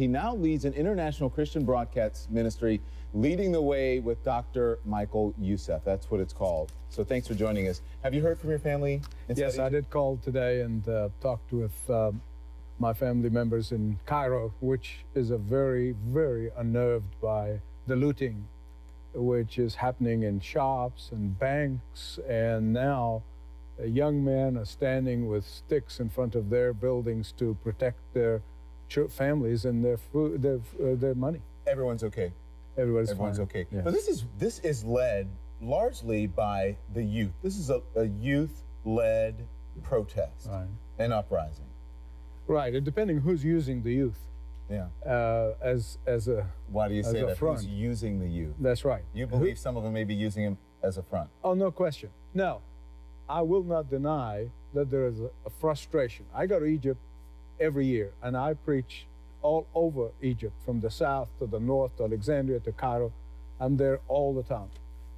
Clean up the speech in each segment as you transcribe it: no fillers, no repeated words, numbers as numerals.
He now leads an international Christian broadcast ministry, leading the way with Dr. Michael Youssef. That's what it's called. So thanks for joining us. Have you heard from your family? Yes, I did call today and talked with my family members in Cairo, which is a very, very unnerved by the looting, which is happening in shops and banks. And now young men are standing with sticks in front of their buildings to protect their families and their food, their money. Everyone's okay. Everyone's fine. Okay. Yes. But this is led largely by the youth. This is a youth-led protest and uprising. Right, and depending who's using the youth. Yeah. As a Why do you say that? front. Who's using the youth? That's right. You believe some of them may be using him as a front? Oh, no question. No, I will not deny that there is a frustration. I go to Egypt every year, and I preach all over Egypt, from the south to the north, to Alexandria, to Cairo. I'm there all the time.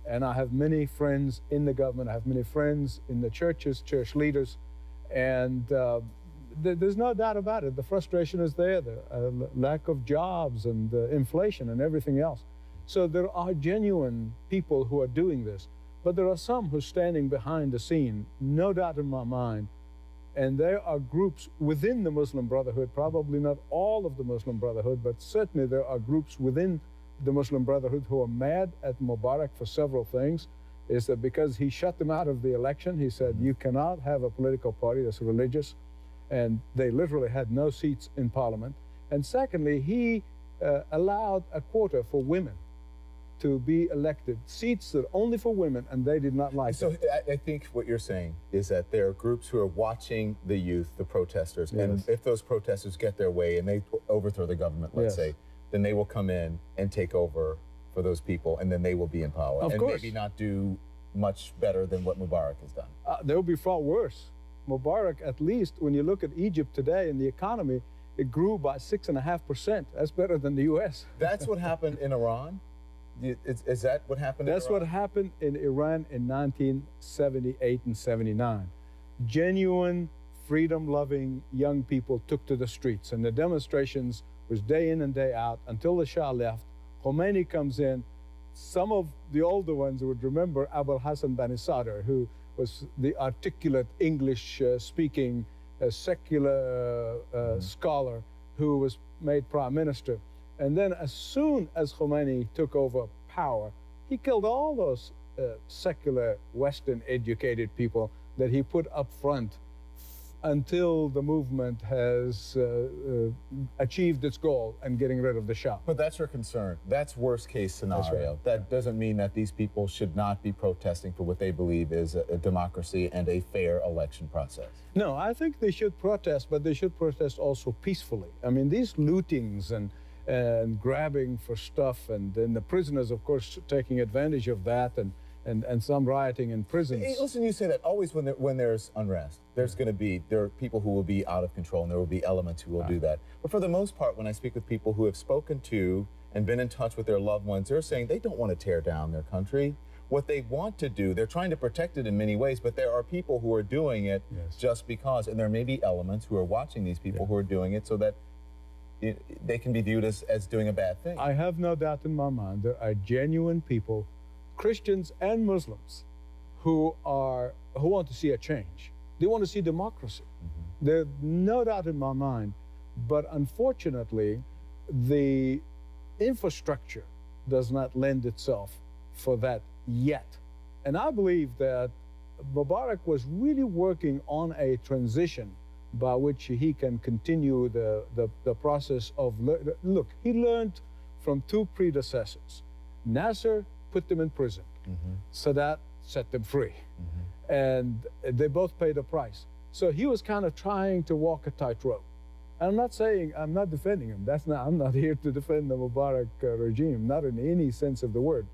And I have many friends in the government. I have many friends in the churches, church leaders, and there's no doubt about it. The frustration is there, the lack of jobs and inflation and everything else. So there are genuine people who are doing this, but there are some who are standing behind the scene, no doubt in my mind. And there are groups within the Muslim Brotherhood, probably not all of the Muslim Brotherhood, but certainly there are groups within the Muslim Brotherhood who are mad at Mubarak for several things. Is that because he shut them out of the election? He said, you cannot have a political party that's religious. And they literally had no seats in parliament. And secondly, he allowed a quota for women to be elected, seats that are only for women, and they did not like it. So I think what you're saying is that there are groups who are watching the youth, the protesters, and if those protesters get their way and they overthrow the government, let's say, then they will come in and take over for those people, and then they will be in power. Of and course. Maybe not do much better than what Mubarak has done. They will be far worse. Mubarak, at least, when you look at Egypt today and the economy, it grew by 6.5%. That's better than the U.S. That's what happened in Iran? Is that what happened in Iran? That's what happened in Iran in 1978 and 79. Genuine, freedom-loving young people took to the streets, and the demonstrations was day in and day out until the Shah left. Khomeini comes in. Some of the older ones would remember Abul Hassan Bani Sadr, who was the articulate English-speaking secular scholar who was made prime minister. And then as soon as Khomeini took over power, he killed all those secular, Western-educated people that he put up front until the movement has achieved its goal and getting rid of the Shah. But that's your concern. That's worst-case scenario. That's right. That doesn't mean that these people should not be protesting for what they believe is a democracy and a fair election process. No, I think they should protest, but they should protest also peacefully. I mean, these lootings and grabbing for stuff, and then the prisoners, of course, taking advantage of that, and some rioting in prisons. Hey, listen, you say that always when there's unrest, there are people who will be out of control, and there will be elements who will do that. But for the most part, when I speak with people who have spoken to and been in touch with their loved ones, they're saying they don't want to tear down their country. What they want to do, they're trying to protect it in many ways, but there are people who are doing it just because, and there may be elements who are watching these people who are doing it so that they can be viewed as doing a bad thing. I have no doubt in my mind there are genuine people, Christians and Muslims, who want to see a change. They want to see democracy. There's no doubt in my mind, but unfortunately, the infrastructure does not lend itself for that yet. And I believe that Mubarak was really working on a transition by which he can continue the process of, look, he learned from two predecessors. Nasser put them in prison. Sadat set them free. And they both paid a price. So he was kind of trying to walk a tightrope. I'm not saying, I'm not defending him. I'm not here to defend the Mubarak regime, not in any sense of the word.